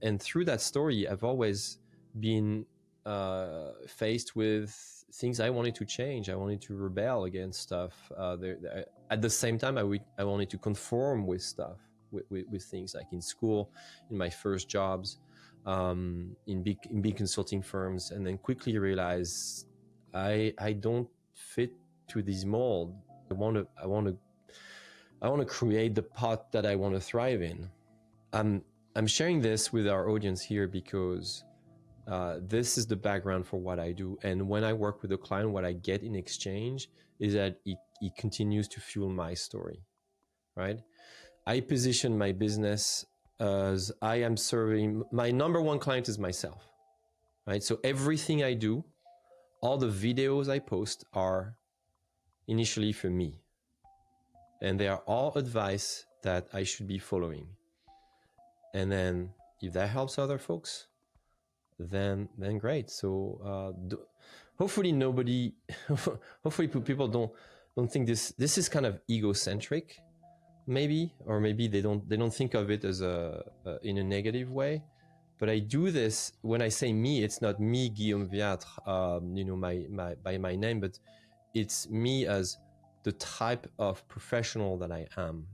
and through that story, I've always been faced with things I wanted to change. I wanted to rebel against stuff. At the same time, I wanted to conform with stuff, with things like in school, in my first jobs, in big consulting firms, and then quickly realize I don't fit to this mold. I want to create the pot that I want to thrive in. I'm sharing this with our audience here because this is the background for what I do. And when I work with a client, what I get in exchange is that it continues to fuel my story, right? I position my business as I am serving, my number one client is myself, right? So everything I do, all the videos I post are initially for me. And they are all advice that I should be following. And then if that helps other folks, then great. So hopefully hopefully people don't think this is kind of egocentric, maybe, or maybe they don't think of it as in a negative way. But I do this, when I say me, it's not me, Guillaume Wiatr, by my name, but it's me as the type of professional that I am.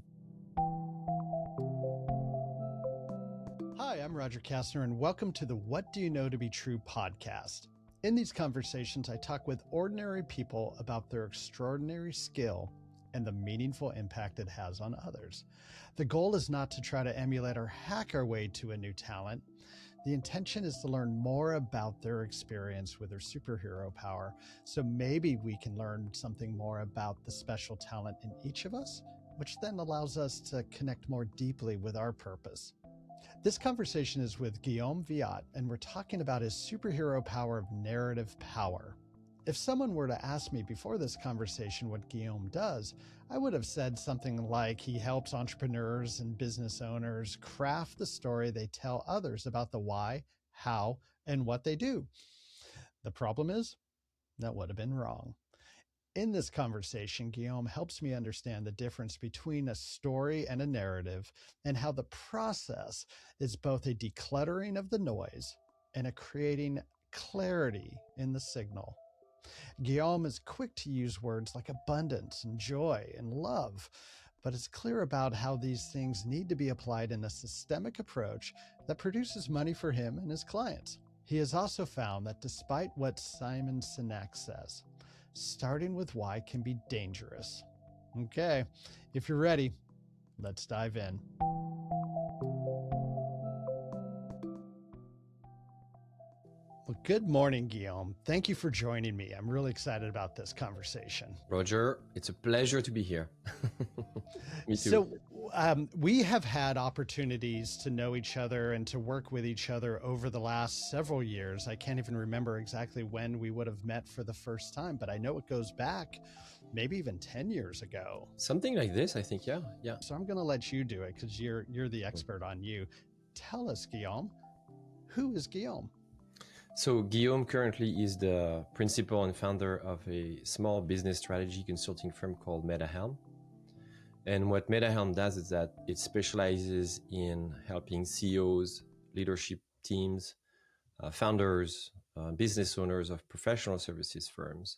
Hi, I'm Roger Kastner, and welcome to the What Do You Know to Be True podcast. In these conversations, I talk with ordinary people about their extraordinary skill and the meaningful impact it has on others. The goal is not to try to emulate or hack our way to a new talent. The intention is to learn more about their experience with their superhero power, so maybe we can learn something more about the special talent in each of us, which then allows us to connect more deeply with our purpose. This conversation is with Guillaume Wiatr, and we're talking about his superhero power of narrative power. If someone were to ask me before this conversation what Guillaume does, I would have said something like he helps entrepreneurs and business owners craft the story they tell others about the why, how, and what they do. The problem is, that would have been wrong. In this conversation, Guillaume helps me understand the difference between a story and a narrative, and how the process is both a decluttering of the noise and a creating clarity in the signal. Guillaume is quick to use words like abundance and joy and love, but is clear about how these things need to be applied in a systemic approach that produces money for him and his clients. He has also found that despite what Simon Sinek says, starting with why can be dangerous. Okay, if you're ready, let's dive in. Well, good morning, Guillaume. Thank you for joining me. I'm really excited about this conversation. Roger, it's a pleasure to be here. Me too. So we have had opportunities to know each other and to work with each other over the last several years. I can't even remember exactly when we would have met for the first time, but I know it goes back maybe even 10 years ago. Something like this, I think, yeah. So I'm going to let you do it because you're the expert on you. Tell us, Guillaume, who is Guillaume? So Guillaume currently is the principal and founder of a small business strategy consulting firm called MetaHelm. And what MetaHelm does is that it specializes in helping CEOs, leadership teams, founders, business owners of professional services firms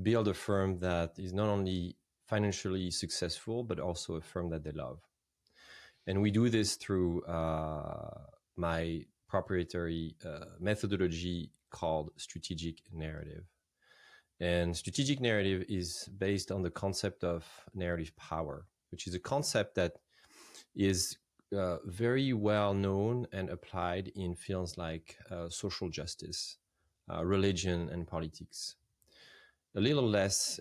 build a firm that is not only financially successful, but also a firm that they love. And we do this through my proprietary methodology called strategic narrative. And strategic narrative is based on the concept of narrative power, which is a concept that is very well known and applied in fields like social justice, religion, and politics. A little less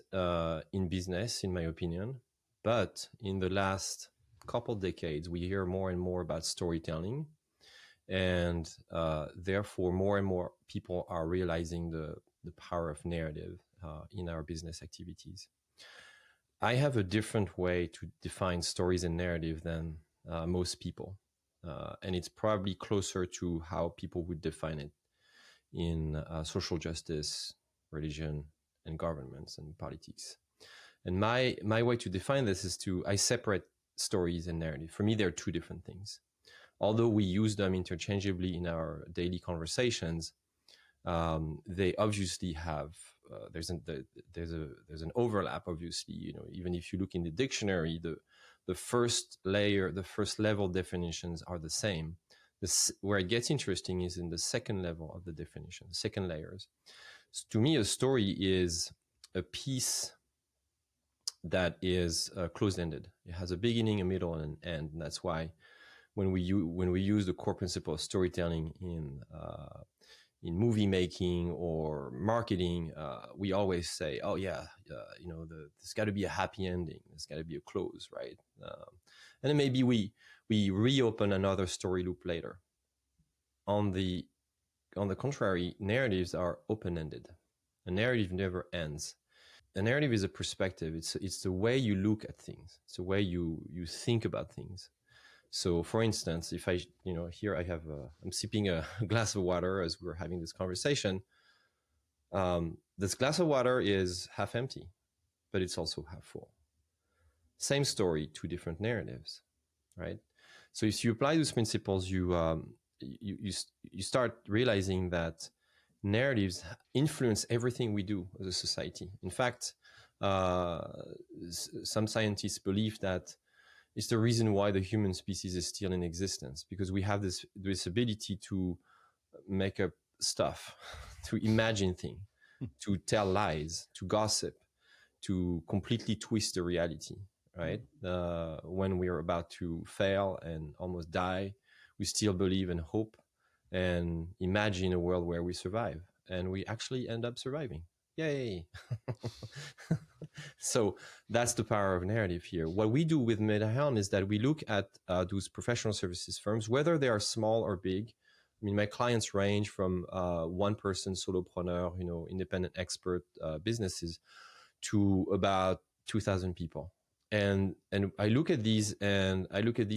in business, in my opinion, but in the last couple decades, we hear more and more about storytelling. And therefore, more and more people are realizing the power of narrative in our business activities. I have a different way to define stories and narrative than most people. And it's probably closer to how people would define it in social justice, religion, and governments and politics. And my way to define this is I separate stories and narrative. For me, they're two different things. although we use them interchangeably in our daily conversations, they obviously have there's an overlap. Obviously, even if you look in the dictionary, the first layer, the first level definitions are the same. Where it gets interesting is in the second level of the definition, second layers. So to me, a story is a piece that is closed-ended. It has a beginning, a middle, and an end. And that's why when we use the core principle of storytelling in movie making or marketing, we always say, "Oh yeah, there's got to be a happy ending. There's got to be a close, right?" And then maybe we reopen another story loop later. On the contrary, narratives are open-ended. A narrative never ends. A narrative is a perspective. It's the way you look at things. It's the way you think about things. So, for instance, if I, here I have, I'm sipping a glass of water as we're having this conversation. This glass of water is half empty, but it's also half full. Same story, two different narratives, right? So, if you apply those principles, you start realizing that narratives influence everything we do as a society. In fact, some scientists believe that it's the reason why the human species is still in existence, because we have this ability to make up stuff, to imagine things, to tell lies, to gossip, to completely twist the reality, right? When we are about to fail and almost die, we still believe and hope and imagine a world where we survive, and we actually end up surviving. Yay. So that's the power of narrative here. What we do with MetaHelm is that we look at those professional services firms, whether they are small or big. I mean, my clients range from one-person solopreneur, independent expert businesses, to about 2,000 people. And I look at these,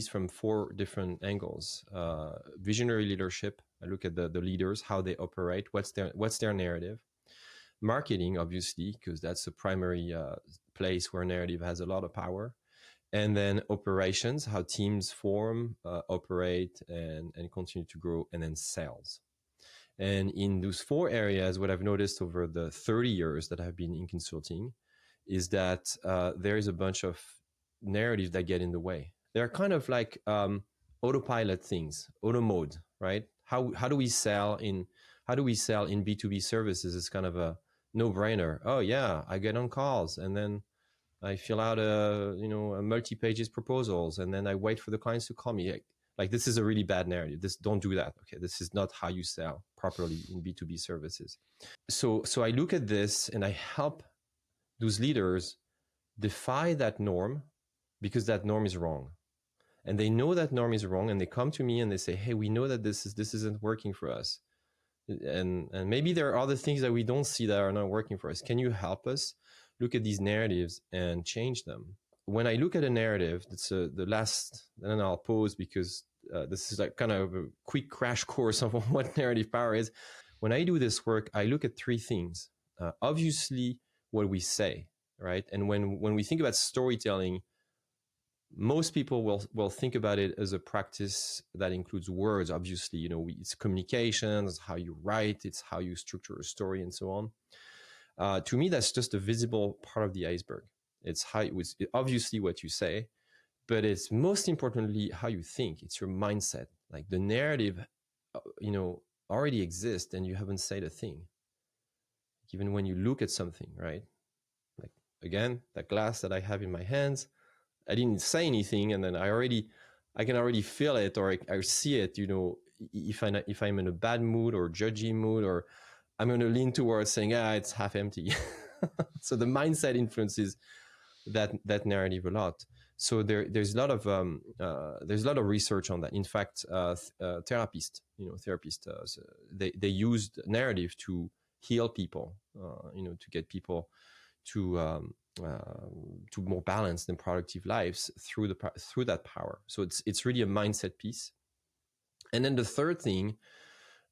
from four different angles. Visionary leadership. I look at the leaders, how they operate, what's their narrative. Marketing, obviously, because that's the primary place where narrative has a lot of power. And then operations, how teams form, operate, and continue to grow. And then sales. And in those four areas, what I've noticed over the 30 years that I've been in consulting is that there is a bunch of narratives that get in the way. They're kind of like autopilot things, auto mode, right? How do we sell in B2B services? It's kind of a no-brainer. Oh yeah, I get on calls and then I fill out a multi-pages proposals and then I wait for the clients to call me. Like this is a really bad narrative. Don't do that. Okay, this is not how you sell properly in B2B services. So I look at this and I help those leaders defy that norm, because that norm is wrong. And they know that norm is wrong, and they come to me and they say, "Hey, we know that this isn't working for us. And maybe there are other things that we don't see that are not working for us. Can you help us look at these narratives and change them?" When I look at a narrative, that's the last, and then I'll pause because this is like kind of a quick crash course of what narrative power is. When I do this work, I look at three things. Obviously, what we say, right? And when we think about storytelling, most people will think about it as a practice that includes words. Obviously, it's communication, it's how you write, it's how you structure a story, and so on. To me, that's just a visible part of the iceberg. It's obviously what you say, but it's most importantly how you think. It's your mindset. Like the narrative, already exists, and you haven't said a thing. Even when you look at something, right? Like again, that glass that I have in my hands, I didn't say anything, and then I can already feel it, or I see it. If I'm in a bad mood or judgy mood, or I'm going to lean towards saying, it's half empty. So the mindset influences that narrative a lot. So there's a lot of research on that. In fact, therapists, so they used narrative to heal people, to get people to more balanced and productive lives through that power. So it's really a mindset piece. And then the third thing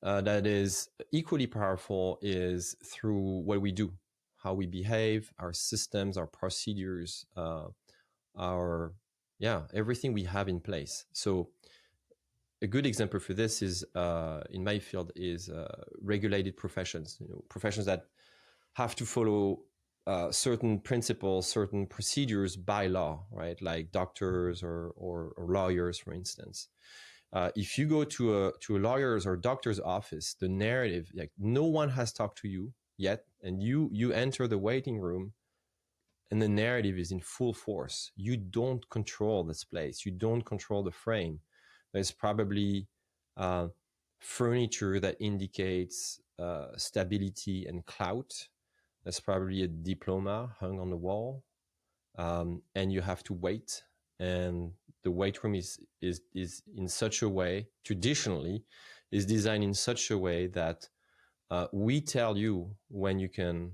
that is equally powerful is through what we do, how we behave, our systems, our procedures, everything we have in place. So a good example for this is in my field is regulated professions. Professions that have to follow certain principles, certain procedures by law, right? Like doctors or lawyers, for instance. If you go to a lawyer's or doctor's office, the narrative, like no one has talked to you yet, and you enter the waiting room, and the narrative is in full force. You don't control this place. You don't control the frame. There's probably uh, furniture that indicates stability and clout. There's probably a diploma hung on the wall, and you have to wait. And the wait room is in such a way, traditionally, is designed in such a way that we tell you when you can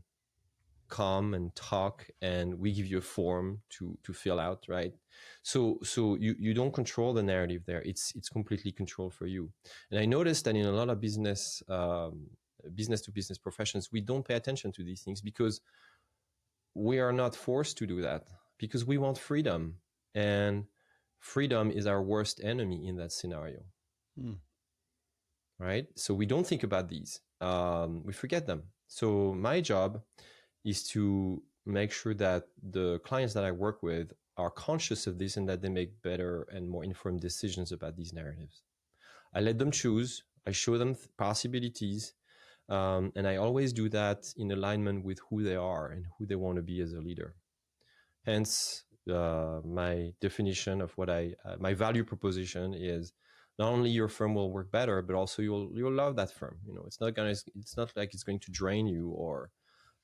come and talk, and we give you a form to fill out, right? So you don't control the narrative there. It's completely controlled for you. And I noticed that in a lot of business to business professions, we don't pay attention to these things because we are not forced to do that, because we want freedom, and freedom is our worst enemy in that scenario. Right? So we don't think about these. We forget them. So my job is to make sure that the clients that I work with are conscious of this and that they make better and more informed decisions about these narratives. I let them choose. I show them possibilities. And I always do that in alignment with who they are and who they want to be as a leader. Hence, my definition of what my value proposition is: not only your firm will work better, but also you'll love that firm. It's not like it's going to drain you, or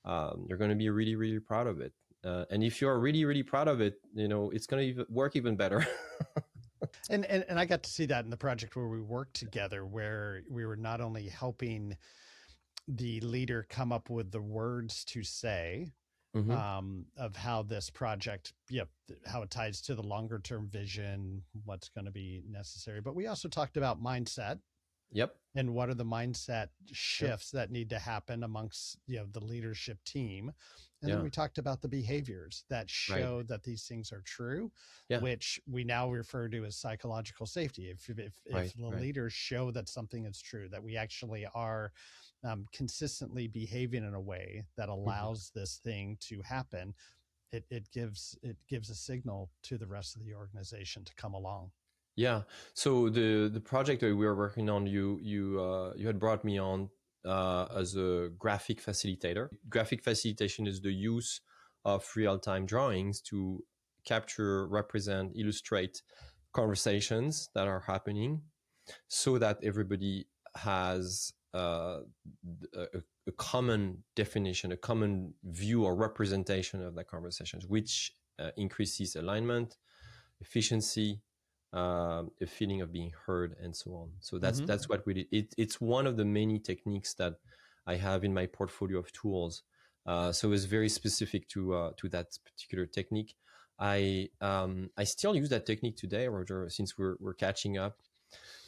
you're going to be really, really proud of it. And if you're really, really proud of it, it's going to work even better. And I got to see that in the project where we worked together, where we were not only helping the leader come up with the words to say, of how this project, how it ties to the longer term vision, what's going to be necessary. But we also talked about mindset. Yep. And what are the mindset shifts that need to happen amongst the leadership team. And then we talked about the behaviors that show that these things are true, which we now refer to as psychological safety. If the leaders show that something is true, that we actually are consistently behaving in a way that allows this thing to happen, it gives a signal to the rest of the organization to come along. Yeah. So the project that we were working on, you had brought me on as a graphic facilitator. Graphic facilitation is the use of real-time drawings to capture, represent, illustrate conversations that are happening, so that everybody has a common definition, a common view or representation of the conversations, which increases alignment, efficiency, a feeling of being heard, and so on. So that's what we did. It's one of the many techniques that I have in my portfolio of tools. So it's very specific to that particular technique. I still use that technique today, Roger, since we're catching up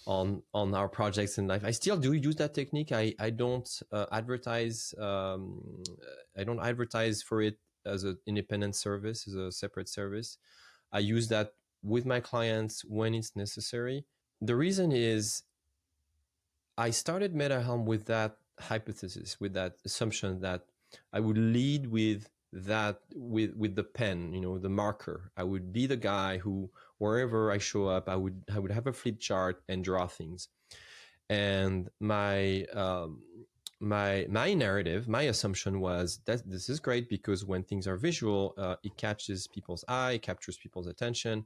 on our projects in life. I still do use that technique. I don't advertise. I don't advertise for it as an independent service, as a separate service. I use that with my clients when it's necessary. The reason is I started MetaHelm with that hypothesis, with that assumption that I would lead with that, with the pen, the marker. I would be the guy who, wherever I show up, I would have a flip chart and draw things. And my narrative, my assumption was that this is great because when things are visual, it catches people's eye, captures people's attention,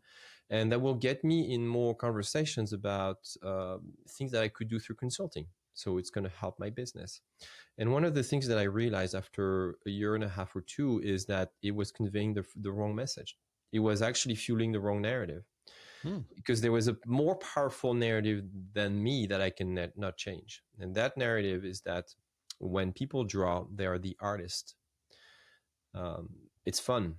and that will get me in more conversations about things that I could do through consulting. So it's going to help my business. And one of the things that I realized after a year and a half or two is that it was conveying the wrong message. It was actually fueling the wrong narrative. Because there was a more powerful narrative than me that I can not change. And that narrative is that when people draw, they are the artist. It's fun.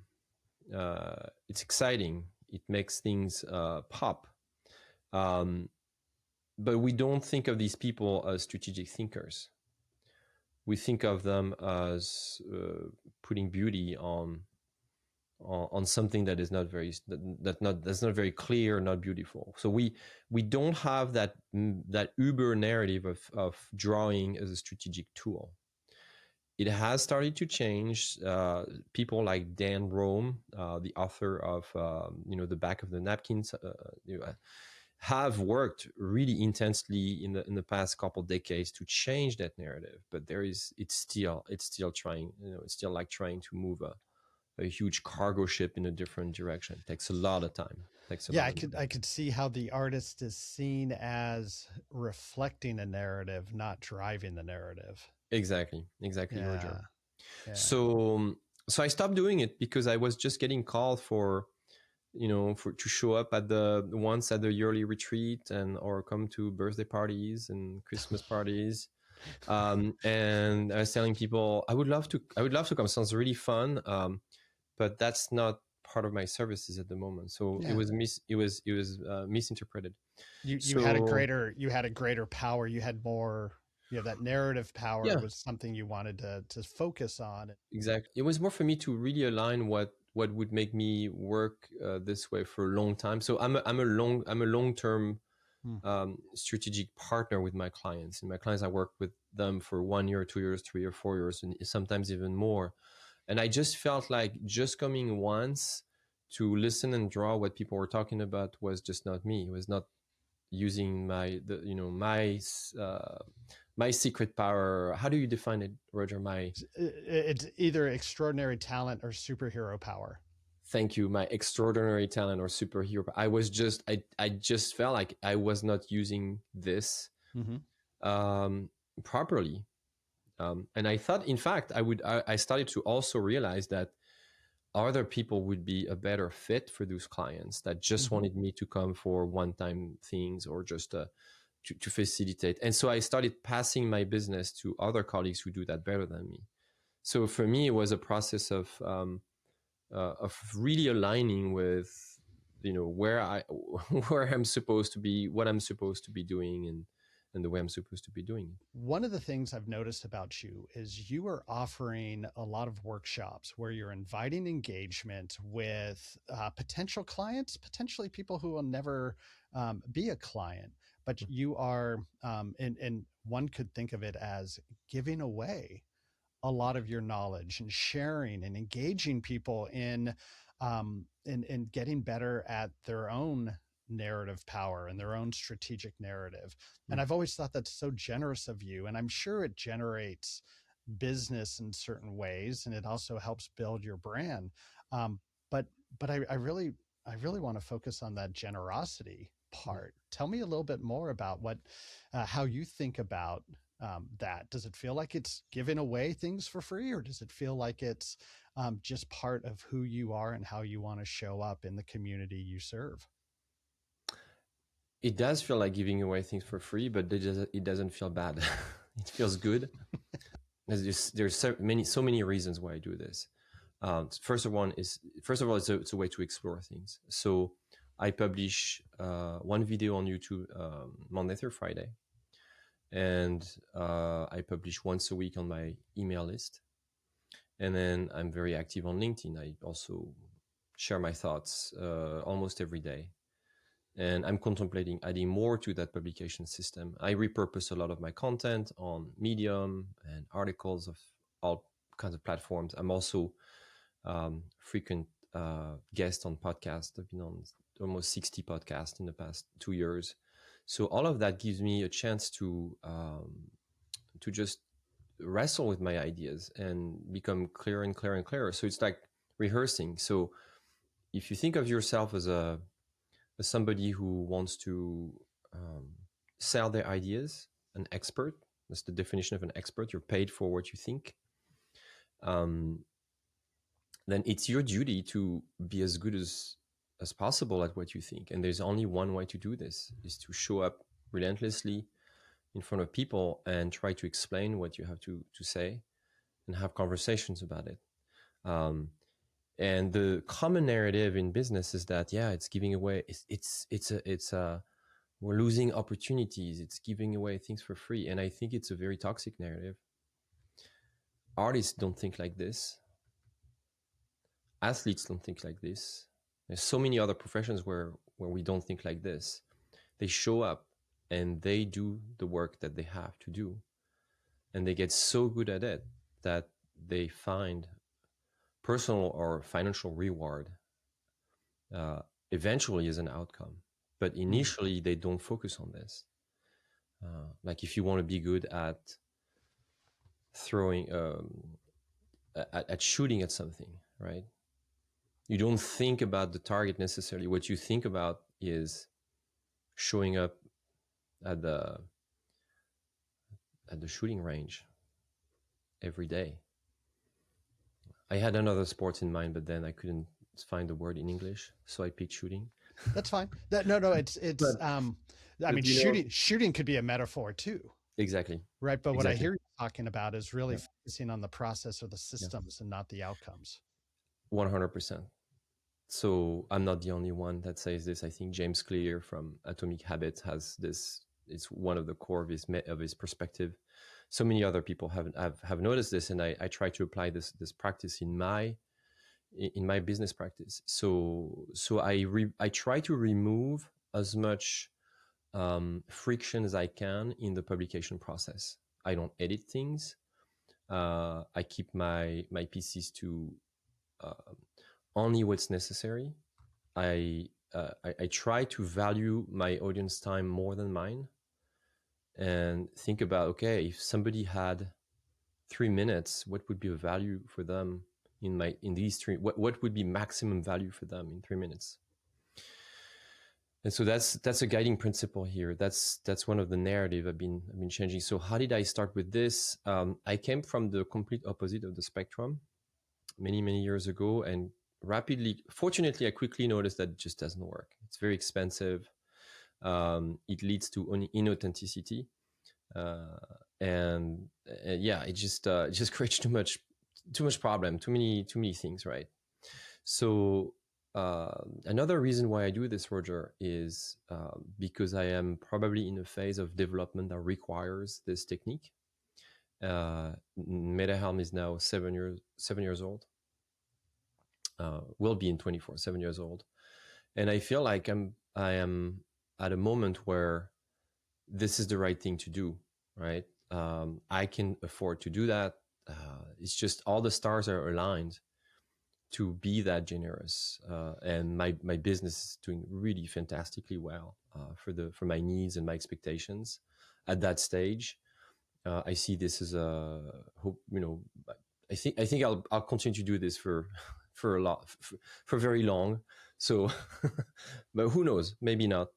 It's exciting. It makes things pop. But we don't think of these people as strategic thinkers. We think of them as putting beauty on on something that is not very that's not very clear, not beautiful. So we don't have that uber narrative of drawing as a strategic tool. It has started to change. People like Dan Rome, the author of the back of the napkins, have worked really intensely in the past couple decades to change that narrative. But it's still trying. It's still like trying to move a huge cargo ship in a different direction. It takes a lot of time. It takes a Yeah, lot of time. I could see how the artist is seen as reflecting a narrative, not driving the narrative. Exactly, Yeah. Roger. Yeah. So I stopped doing it because I was just getting called for to show up at the yearly retreat and or come to birthday parties and Christmas parties. And I was telling people I would love to come. Sounds really fun. But that's not part of my services at the moment. So Yeah. it was misinterpreted. You had So a greater power. You had more, that narrative power yeah, was something you wanted to focus on. exactly. It was more for me to really align what would make me work this way for a long time. So I'm a long term Hmm. strategic partner with my clients. And my clients, I work with them for 1 year, 2 years, 3 or 4 years, and sometimes even more. And I just felt like just coming once to listen and draw what people were talking about was just not me. It was not using my secret power. How do you define it, Roger? My It's either extraordinary talent or superhero power. Thank you, my extraordinary talent or superhero. I just felt like I was not using this Mm-hmm. um, properly. And I thought, in fact, I started to also realize that other people would be a better fit for those clients that just Mm-hmm. wanted me to come for one-time things or just to facilitate. And so I started passing my business to other colleagues who do that better than me. So for me, it was a process of really aligning with where I where I'm supposed to be, what I'm supposed to be doing, and the way I'm supposed to be doing it. One of the things I've noticed about you is you are offering a lot of workshops where you're inviting engagement with potential clients, potentially people who will never be a client, but you are, and one could think of it as giving away a lot of your knowledge and sharing and engaging people in getting better at their own narrative power and their own strategic narrative. And I've always thought that's so generous of you. And I'm sure it generates business in certain ways, and it also helps build your brand. Um, but I really want to focus on that generosity part. Tell me a little bit more about how you think about that. Does it feel like it's giving away things for free, or does it feel like it's just part of who you are and how you want to show up in the community you serve? It does feel like giving away things for free, but it doesn't feel bad. It feels good. There's so many reasons why I do this. First of all, it's a way to explore things. So I publish one video on YouTube Monday through Friday, and I publish once a week on my email list. And then I'm very active on LinkedIn. I also share my thoughts almost every day. And I'm contemplating adding more to that publication system. I repurpose a lot of my content on Medium and articles of all kinds of platforms. I'm also frequent guest on podcasts. I've been on almost 60 podcasts in the past 2 years. So all of that gives me a chance to just wrestle with my ideas and become clearer and clearer and clearer. So it's like rehearsing. So if you think of yourself as somebody who wants to sell their ideas, an expert, that's the definition of an expert. You're paid for what you think. Then it's your duty to be as good as possible at what you think. And there's only one way to do this, is to show up relentlessly in front of people and try to explain what you have to say and have conversations about it. And the common narrative in business is that, yeah, it's giving away. We're losing opportunities. It's giving away things for free. And I think it's a very toxic narrative. Artists don't think like this. athletes don't think like this. There's so many other professions where we don't think like this. They show up and they do the work that they have to do, and they get so good at it that they find personal or financial reward uh, eventually as an outcome. But initially, they don't focus on this. Like if you want to be good at throwing, at shooting at something, right? You don't think about the target necessarily. What you think about is showing up at the shooting range every day. I had another sport in mind, but then I couldn't find the word in English, so I picked shooting. That's fine. No, it's But, I mean, you know, shooting could be a metaphor too, exactly, right? But what I exactly. hear you talking about is really Yeah, focusing on the process or the yeah, systems and not the outcomes. 100%. So I'm not the only one that says this. I think James Clear from Atomic Habits has this. It's one of the core of his perspective. So many other people have noticed this, and I try to apply this practice in my business practice. So I try to remove as much friction as I can in the publication process. I don't edit things. I keep my pieces to only what's necessary. I try to value my audience time more than mine, and think about, okay, if somebody had 3 minutes, what would be a value for them in these three? What would be maximum value for them in 3 minutes? And so that's a guiding principle here. That's one of the narrative I've been changing. So how did I start with this? I came from the complete opposite of the spectrum many years ago, and fortunately, I quickly noticed that it just doesn't work. It's very expensive. It leads to inauthenticity, and yeah, it just creates too much problem, too many things, right? So another reason why I do this, Roger, is because I am probably in a phase of development that requires this technique. MetaHelm is now 7 years old. Will be in 24, 7 years old, and I feel like I am at a moment where this is the right thing to do. Right, I can afford to do that. It's just all the stars are aligned to be that generous, and my business is doing really fantastically well for my needs and my expectations at that stage. I see this as a hope. I think I'll continue to do this for a lot for very long. So, but who knows? Maybe not.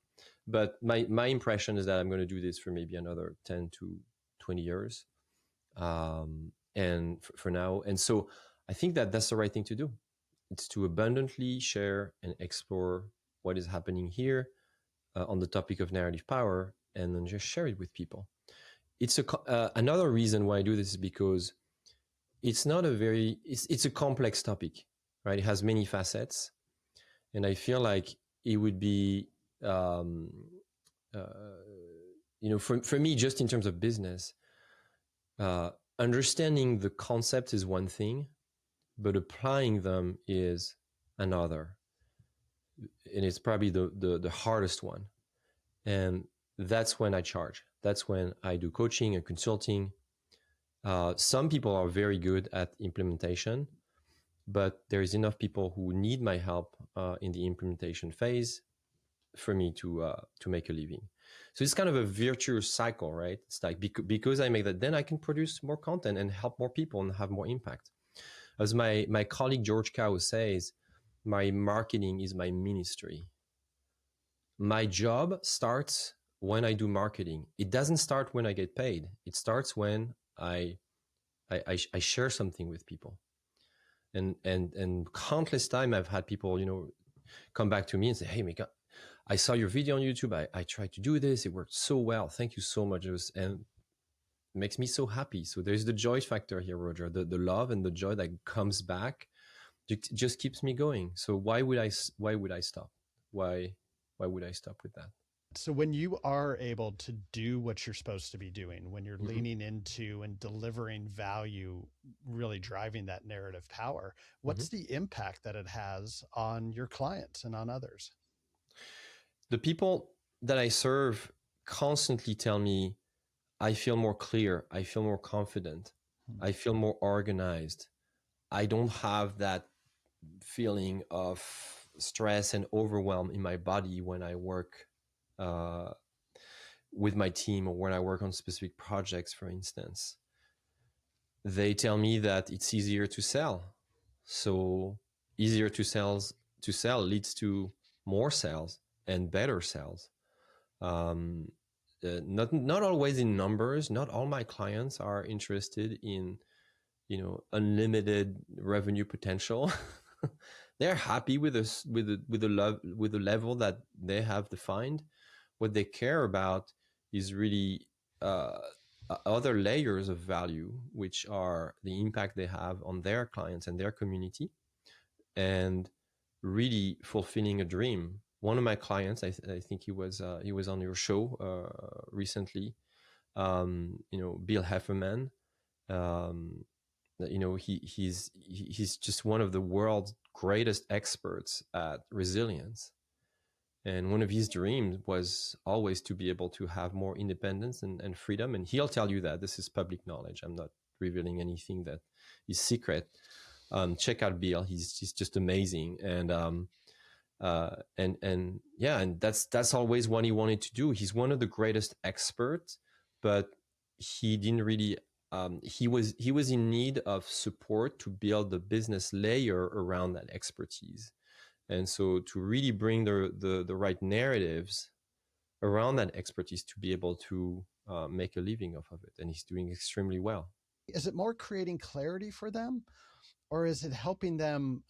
But my impression is that I'm going to do this for maybe another 10 to 20 years, and for now. And so I think that that's the right thing to do. It's to abundantly share and explore what is happening here on the topic of narrative power, and then just share it with people. It's another reason why I do this is because it's not it's a complex topic, right? It has many facets, and I feel like it would be for me, just in terms of business, understanding the concept is one thing, but applying them is another, and it's probably the hardest one. And that's when I charge. That's when I do coaching and consulting. Some people are very good at implementation, but there is enough people who need my help in the implementation phase for me to make a living. So it's kind of a virtuous cycle, right? It's like because I make that, then I can produce more content and help more people and have more impact. As my colleague George Kao says, my marketing is my ministry. My job starts when I do marketing. It doesn't start when I get paid. It starts when I share something with people. And countless time I've had people, come back to me and say, "Hey, Mika, I saw your video on YouTube. I tried to do this. It worked so well. Thank you so much." And it makes me so happy. So there's the joy factor here, Roger. The love and the joy that comes back just keeps me going. So why would I stop? Why would I stop with that? So when you are able to do what you're supposed to be doing, when you're Mhm. leaning into and delivering value, really driving that narrative power, Mhm. what's the impact that it has on your clients and on others? The people that I serve constantly tell me, I feel more clear, I feel more confident, Hmm. I feel more organized. I don't have that feeling of stress and overwhelm in my body when I work uh, with my team or when I work on specific projects, for instance. They tell me that it's easier to sell. So easier to sell leads to more sales and better sales. Um, not always in numbers. Not all my clients are interested in unlimited revenue potential. They're happy with this with the level that they have defined. What they care about is really uh, other layers of value, which are the impact they have on their clients and their community, and really fulfilling a dream. One of my clients, I think he was on your show recently. Bill Hefferman. Um, he's just one of the world's greatest experts at resilience, and one of his dreams was always to be able to have more independence and freedom. And he'll tell you that this is public knowledge. I'm not revealing anything that is secret. Check out Bill. He's just amazing. And yeah, and that's always what he wanted to do. He's one of the greatest experts, but he didn't really. He was in need of support to build the business layer around that expertise, and so to really bring the right narratives around that expertise to be able to make a living off of it, and he's doing extremely well. Is it more creating clarity for them, or is it helping them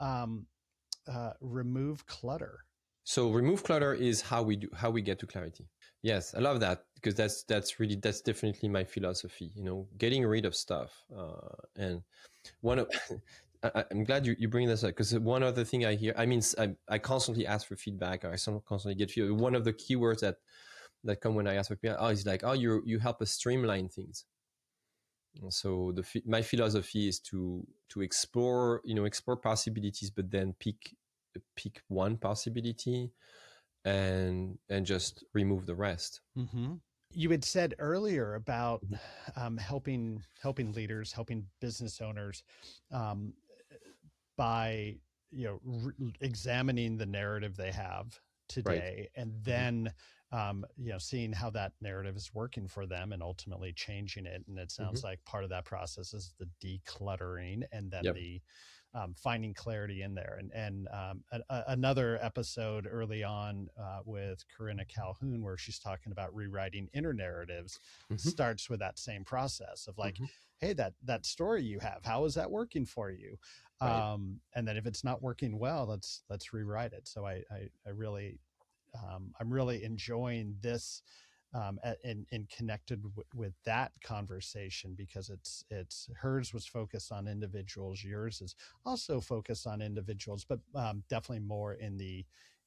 remove clutter? So remove clutter is how we get to clarity. Yes, I love that, because that's definitely my philosophy. Getting rid of stuff. And one of I'm glad you bring this up, because one other thing I hear. I mean, I constantly ask for feedback. Or I constantly get feedback. One of the keywords that come when I ask for feedback. Oh, it's like, oh, you help us streamline things. And so my philosophy is to explore possibilities, but then pick one possibility and just remove the rest. Mm-hmm. You had said earlier about Mhm. helping leaders, helping business owners um, by examining the narrative they have Right. today, and Hmm. then seeing how that narrative is working for them and ultimately changing it. And it Hmm. sounds like part of that process is the decluttering, and then Yep. the finding clarity in there. And another episode early on with Corinna Calhoun, where she's talking about rewriting inner narratives, Hmm. starts with that same process of like, Hmm. hey, that story you have, how is that working for you? Right. And then if it's not working well, let's rewrite it. So I really I'm really enjoying this and connected with that conversation, because it's hers was focused on individuals, yours is also focused on individuals, but definitely more in the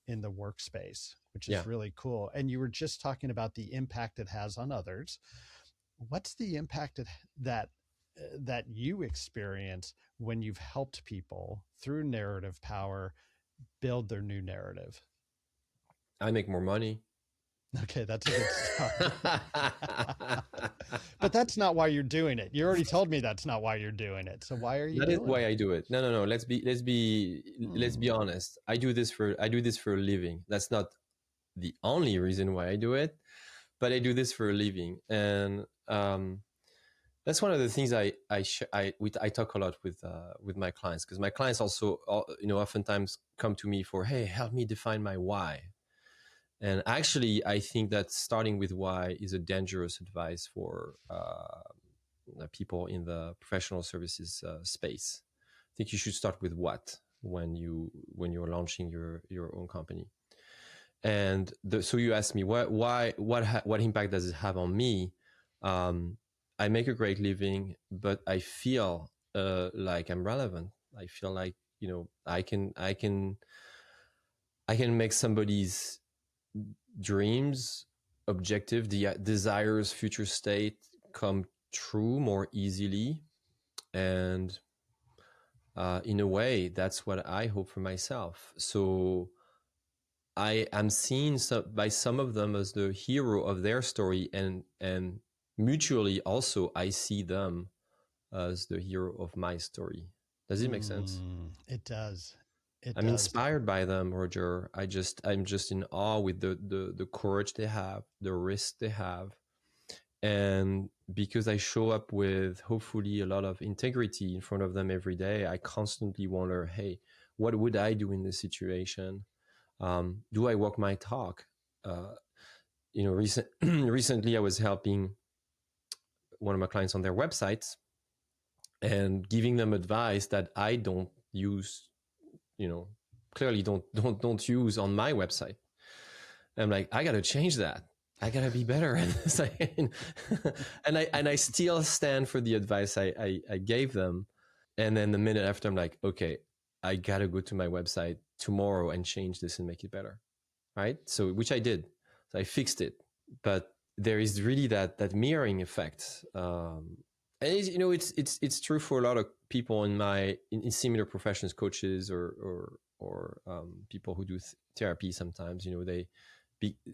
workspace, which Yeah. is really cool. And you were just talking about the impact it has on others. What's the impact that you experience when you've helped people through narrative power build their new narrative? I make more money. Okay, that's a good start. But that's not why you're doing it. You already told me that's not why you're doing it. So why are you That is doing why it? I do it. No, no, no. Let's be Hmm. honest. I do this for a living. That's not the only reason why I do it, but I do this for a living. And that's one of the things I talk a lot with my clients, because my clients also oftentimes come to me for, hey, help me define my why. And actually, I think that starting with why is a dangerous advice for people in the professional services space. I think you should start with what when you're launching your own company. And so you asked me what impact does it have on me? Um, I make a great living, but I feel like I'm relevant. I feel like I can make somebody's dreams, objective, desires, future state come true more easily. And in a way, that's what I hope for myself. So I am seen by some of them as the hero of their story, and mutually also I see them as the hero of my story. Does it make sense? It does. It I'm does. inspired by them, Roger. I'm just in awe with the courage they have, the risk they have, and because I show up with hopefully a lot of integrity in front of them every day, I constantly wonder, hey, what would I do in this situation? Do I walk my talk? Uh, recently I was helping one of my clients on their websites and giving them advice that I don't use, clearly don't use on my website. I'm like, I gotta change that. I gotta be better at this. and I still stand for the advice I gave them. And then the minute after, I'm like, okay, I gotta go to my website tomorrow and change this and make it better. Right? So, which I did. So I fixed it. But there is really that mirroring effect. And it's true for a lot of people in similar professions, coaches or people who do therapy. Sometimes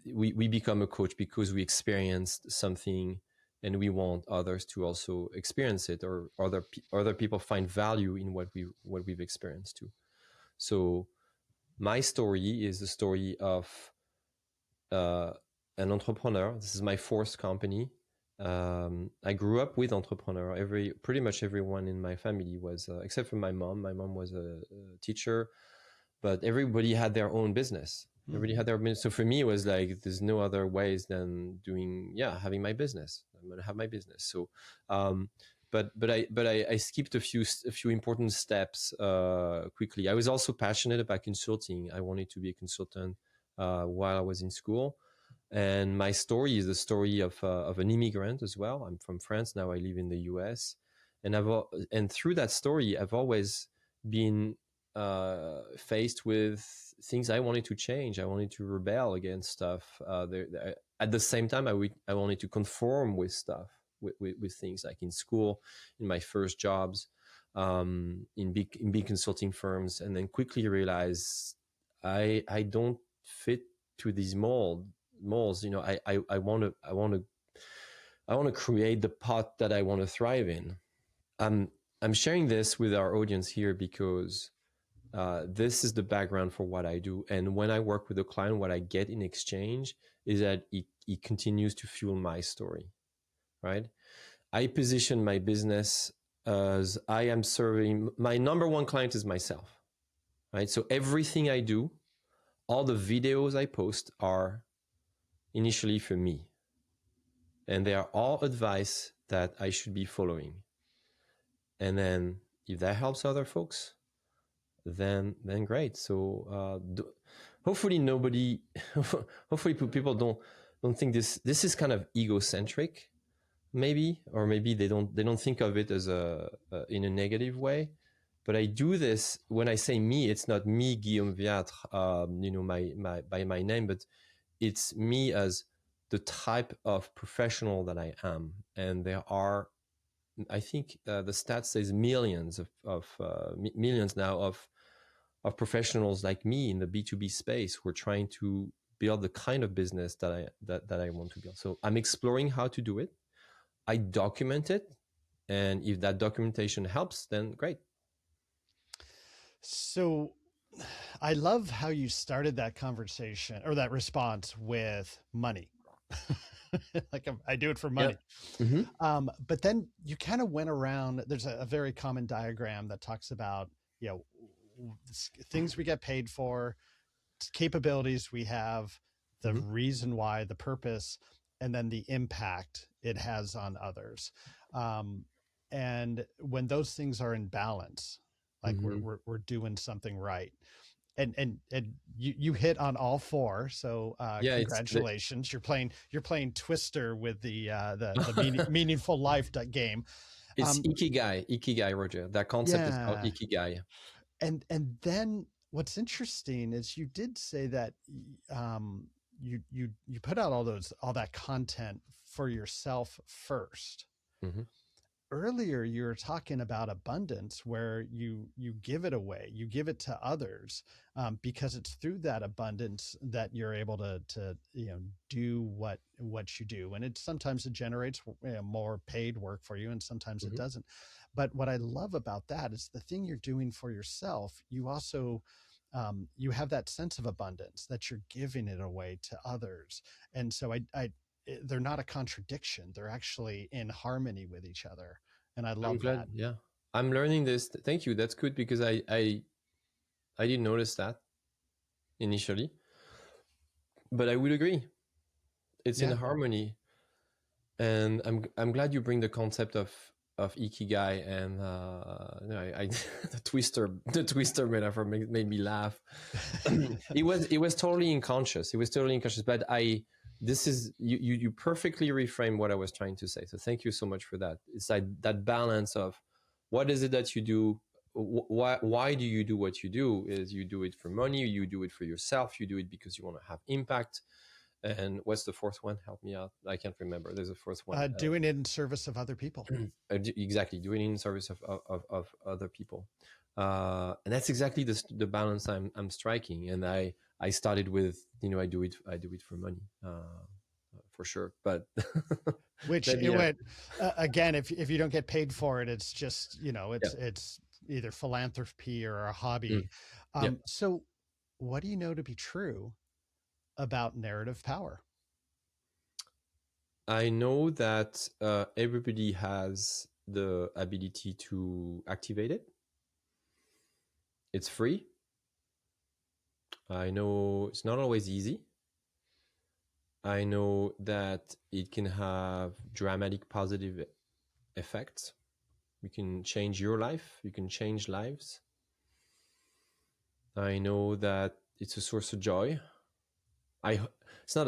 we become a coach because we experienced something and we want others to also experience it, or other people find value in what we've experienced too. So my story is the story of an entrepreneur. This is my fourth company. I grew up with entrepreneur. Pretty much everyone in my family was, except for my mom. My mom was a teacher, but everybody had their own business. Everybody had their business. So for me, it was like there's no other ways than having my business. I'm gonna have my business. So, but I skipped a few important steps quickly. I was also passionate about consulting. I wanted to be a consultant while I was in school. And my story is the story of an immigrant as well. I'm from France. Now I live in the US. And through that story, I've always been faced with things I wanted to change. I wanted to rebel against stuff. At the same time, I wanted to conform with stuff, with things like in school, in my first jobs, in big consulting firms, and then quickly realize I don't fit to these molds. I want to create the pot that I want to thrive in. I'm sharing this with our audience here because this is the background for what I do. And when I work with a client, what I get in exchange is that it continues to fuel my story, right? I position my business as I am serving, my number one client is myself, right? So everything I do, all the videos I post are initially for me. And they are all advice that I should be following. And then if that helps other folks, then great. So hopefully hopefully people don't think this is kind of egocentric, maybe, or maybe they don't think of it as in a negative way. But I do this when I say me, it's not me, Guillaume Wiatr, my by my name, but it's me as the type of professional that I am. And there are, I think the stat says millions millions now of professionals like me in the B2B space who are trying to build the kind of business that I want to build. So I'm exploring how to do it. I document it. And if that documentation helps, then great. So I love how you started that conversation or that response with money. Like I do it for money. Yeah. Mm-hmm. But then you kind of went around. There's a very common diagram that talks about, things we get paid for, capabilities we have, the reason why, the purpose, and then the impact it has on others. And when those things are in balance, like we're doing something right. And you hit on all four. So congratulations. You're playing Twister with the meaningful life game. It's Ikigai, Roger. That concept is called Ikigai. And then what's interesting is you did say that you put out all that content for yourself first. Mm-hmm. Earlier you were talking about abundance, where you give it away, you give it to others, because it's through that abundance that you're able to do what you do. And sometimes it generates more paid work for you, and sometimes it Mm-hmm. doesn't. But what I love about that is the thing you're doing for yourself, you also you have that sense of abundance that you're giving it away to others. And so they're not a contradiction. They're actually in harmony with each other. And I I'm love glad. that. Yeah, I'm learning this. Thank you. That's good because I didn't notice that initially, but I would agree. It's in Yeah. harmony, and I'm glad you bring the concept of ikigai and the twister metaphor made me laugh. It was totally unconscious. It was totally unconscious. But this is you perfectly reframed what I was trying to say. So thank you so much for that. It's like that balance of what is it that you do. Why do you do what you do? Is you do it for money? You do it for yourself? You do it because you want to have impact? And what's the fourth one? Help me out. I can't remember. There's a fourth one. Doing it in service of other people. Exactly, doing it in service of other people. And that's exactly the balance I'm striking. And I started with, I do it for money, for sure. But Which then, it went again. If you don't get paid for it, it's just yeah. it's either philanthropy or a Mm, hobby. yeah. So, what do you know to be true about narrative power? I know that everybody has the ability to activate it. It's free. I know it's not always easy. I know that it can have dramatic positive effects. You can change your life. You can change lives. I know that it's a source of joy. It's not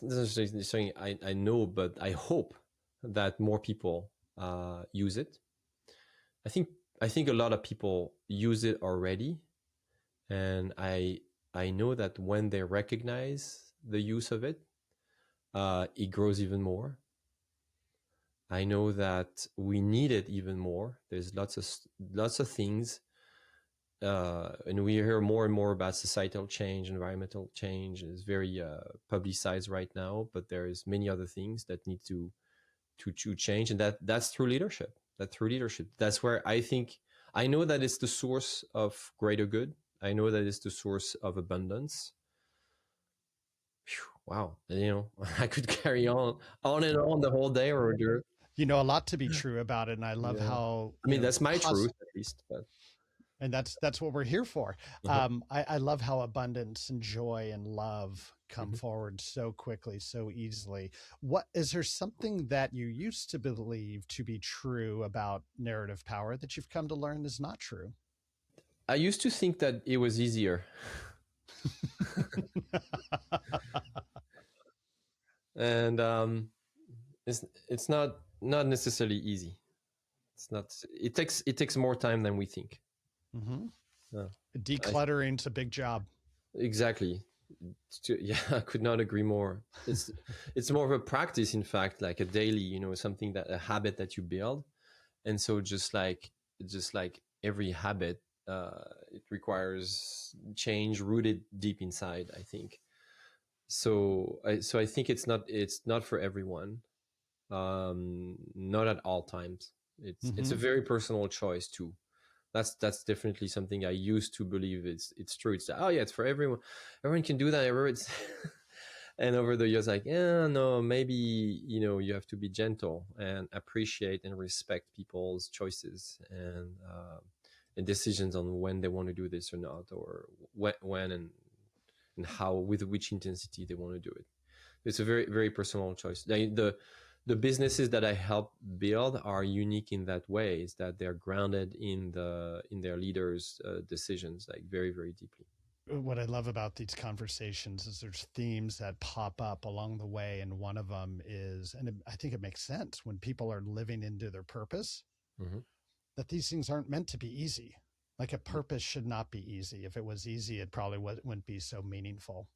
necessarily saying I know, but I hope that more people use it. I think a lot of people use it already, and I know that when they recognize the use of it, it grows even more. I know that we need it even more. There's lots of things, and we hear more and more about societal change, environmental change is very publicized right now. But there is many other things that need to change, and that's through leadership. That's where I know that it's the source of greater good. I know that it's the source of abundance. Whew, wow, I could carry on and on the whole day, Roger. You know a lot to be true about it, and I love Yeah. how I mean, that's my truth, at least. But and that's what we're here for. uh-huh. I love how abundance and joy and love come Mm-hmm. forward so quickly, so easily. What is there something that you used to believe to be true about narrative power that you've come to learn is not true? I used to think that it was easier, and it's not necessarily easy. It's not. It takes more time than we think. Mm-hmm. Uh, I, Decluttering's a big job. exactly. Yeah, I could not agree more. It's more of a practice, in fact, like a daily, something a habit that you build. And so just like every habit, it requires change rooted deep inside, I think. So I think it's not for everyone, not at all times. It's Mm-hmm. a very personal choice too. That's definitely something I used to believe it's true. It's oh yeah, it's for everyone. Everyone can do that. It's and over the years, like, yeah, no, maybe you have to be gentle and appreciate and respect people's choices and decisions on when they want to do this or not, or when and how, with which intensity they want to do it. It's a very very personal choice. The businesses that I help build are unique in that way, is that they're grounded in their leaders' decisions, like very very deeply. What I love about these conversations is there's themes that pop up along the way. And one of them is, and I think it makes sense when people are living into their purpose, Mm-hmm. that these things aren't meant to be easy. Like a purpose should not be easy. If it was easy, it probably wouldn't be so meaningful.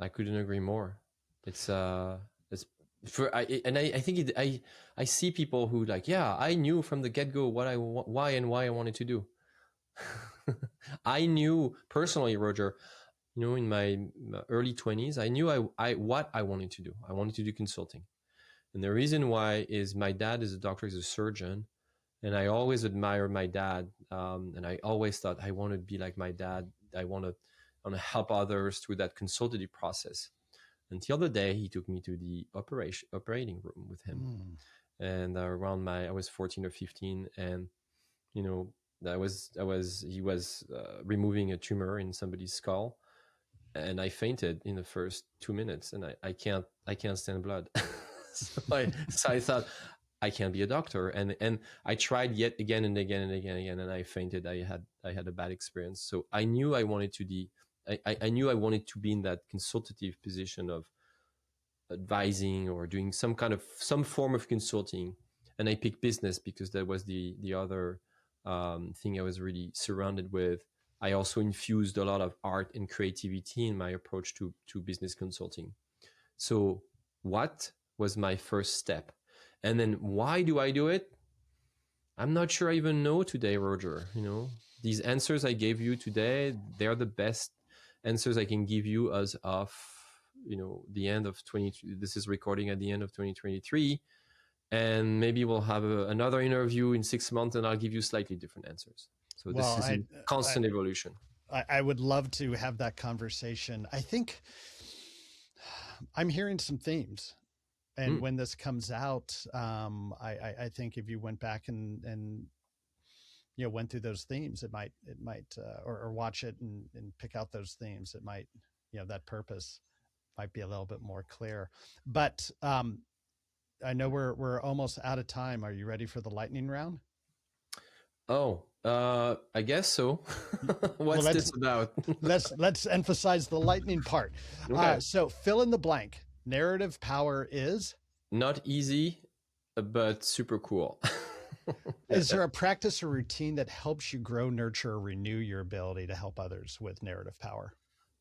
I couldn't agree more. It's for I think I see people who like, yeah, I knew from the get go why I wanted to do. I knew personally, Roger, in my early 20s, I knew what I wanted to do. I wanted to do consulting. And the reason why is my dad is a doctor, he's a surgeon. And I always admired my dad. And I always thought I want to be like my dad. I want to help others through that consultative process. Until the day he took me to the operating room with him. And I was 14 or 15. And, he was removing a tumor in somebody's skull, and I fainted in the first 2 minutes, and I can't stand blood. so I thought I can't be a doctor, and I tried yet again and again and again and again, and I fainted. I had a bad experience. So I knew I wanted to be in that consultative position of advising or doing some form of consulting. And I picked business because that was the other thing I was really surrounded with. I also infused a lot of art and creativity in my approach to business consulting. So what was my first step? And then why do I do it? I'm not sure I even know today, Roger. These answers I gave you today, they're the best answers I can give you as of the end of this is recording at the end of 2023, and maybe we'll have another interview in 6 months and I'll give you slightly different answers. So this is a constant evolution. I would love to have that conversation. I think I'm hearing some themes, and when this comes out, I think if you went back and went through those themes, it might or watch it and pick out those themes, it might, that purpose might be a little bit more clear. But I know we're almost out of time. Are you ready for the lightning round? Oh, I guess so. What's this about? let's emphasize the lightning part. Okay. So fill in the blank. Narrative power is not easy, but super cool. Is there a practice or routine that helps you grow, nurture, or renew your ability to help others with narrative power?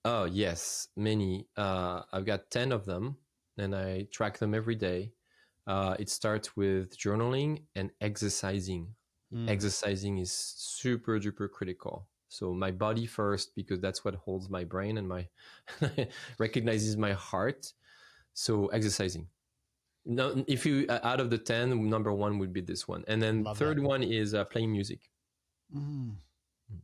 Oh, yes, many. I've got 10 of them, and I track them every day. It starts with journaling and exercising. Exercising is super duper critical. So my body first, because that's what holds my brain and my recognizes my heart. So exercising. No, if you out of the 10, number 1 would be this one, and then third one is playing music.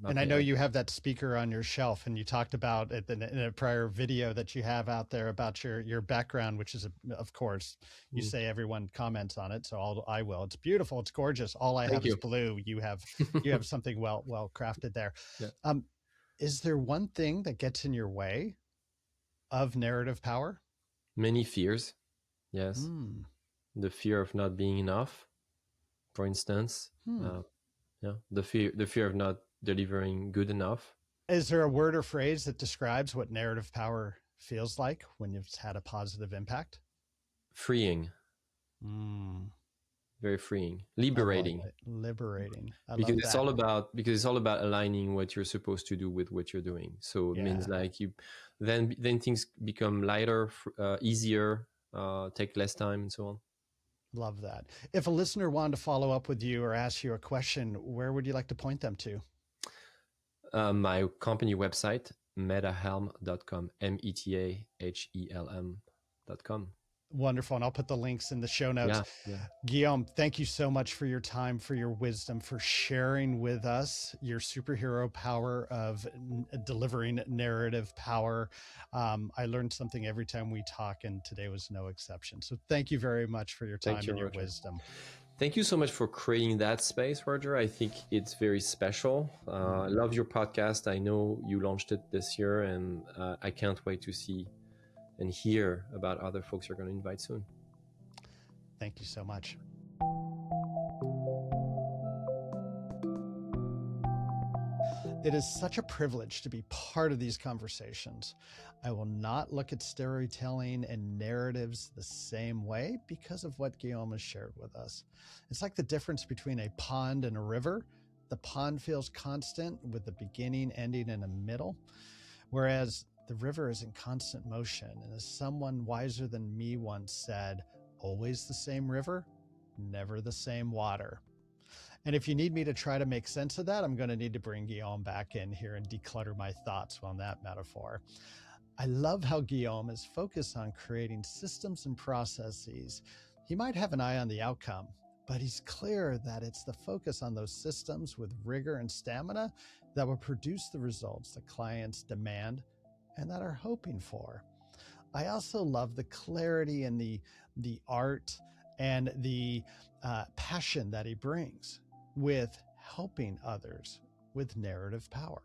And I know you have that speaker on your shelf, and you talked about it in a prior video that you have out there about your background, which is, of course, you say everyone comments on it. So I will. It's beautiful. It's gorgeous. All I have is blue. You have something well crafted there. Yeah. Is there one thing that gets in your way of narrative power? Many fears. Yes. The fear of not being enough, for instance. The fear of not delivering good enough. Is there a word or phrase that describes what narrative power feels like when you've had a positive impact? Freeing. Very freeing. Liberating. Liberating. Because it's all about aligning what you're supposed to do with what you're doing. So it means like you then things become lighter, easier, take less time, and so on. Love that. If a listener wanted to follow up with you or ask you a question, where would you like to point them to? My company website, metahelm.com, metahelm.com. Wonderful. And I'll put the links in the show notes. Yeah. Guillaume, thank you so much for your time, for your wisdom, for sharing with us your superhero power of delivering narrative power. I learned something every time we talk, and today was no exception. So thank you very much for your time and your wisdom. Thank you so much for creating that space, Roger. I think it's very special. I love your podcast. I know you launched it this year, and I can't wait to see and hear about other folks you're going to invite soon. Thank you so much. It is such a privilege to be part of these conversations. I will not look at storytelling and narratives the same way because of what Guillaume has shared with us. It's like the difference between a pond and a river. The pond feels constant with the beginning, ending, and a middle, whereas the river is in constant motion. And as someone wiser than me once said, always the same river, never the same water. And if you need me to try to make sense of that, I'm going to need to bring Guillaume back in here and declutter my thoughts on that metaphor. I love how Guillaume is focused on creating systems and processes. He might have an eye on the outcome, but he's clear that it's the focus on those systems with rigor and stamina that will produce the results that clients demand and that are hoping for. I also love the clarity and the art and the passion that he brings with helping others with narrative power.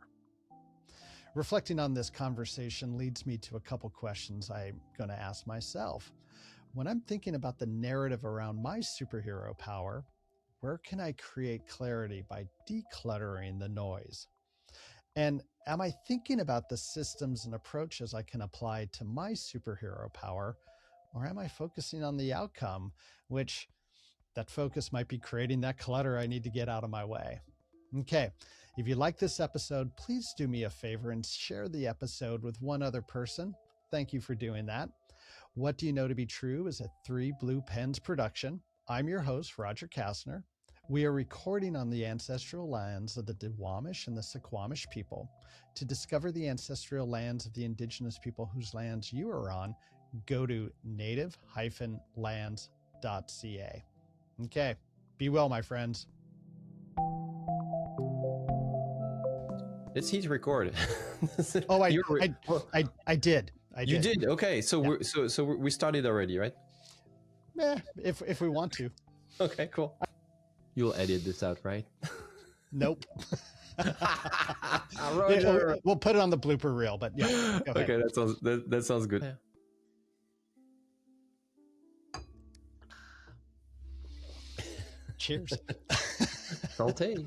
Reflecting on this conversation leads me to a couple questions I'm going to ask myself. When I'm thinking about the narrative around my superhero power, where can I create clarity by decluttering the noise? And am I thinking about the systems and approaches I can apply to my superhero power, or am I focusing on the outcome, which that focus might be creating that clutter I need to get out of my way? Okay, if you like this episode, please do me a favor and share the episode with one other person. Thank you for doing that. What Do You Know to Be True is a 3 Blue Pens production. I'm your host, Roger Kastner. We are recording on the ancestral lands of the Duwamish and the Suquamish people. To discover the ancestral lands of the indigenous people whose lands you are on, go to native-lands.ca. Okay, be well, my friends. Let's hit record. Oh, I did. You did? Okay, so yeah. we started already, right? If we want to. Okay, cool. You'll edit this out, right? Nope. Roger. We'll put it on the blooper reel, but yeah. Okay, that sounds good. Yeah. Cheers. Santé.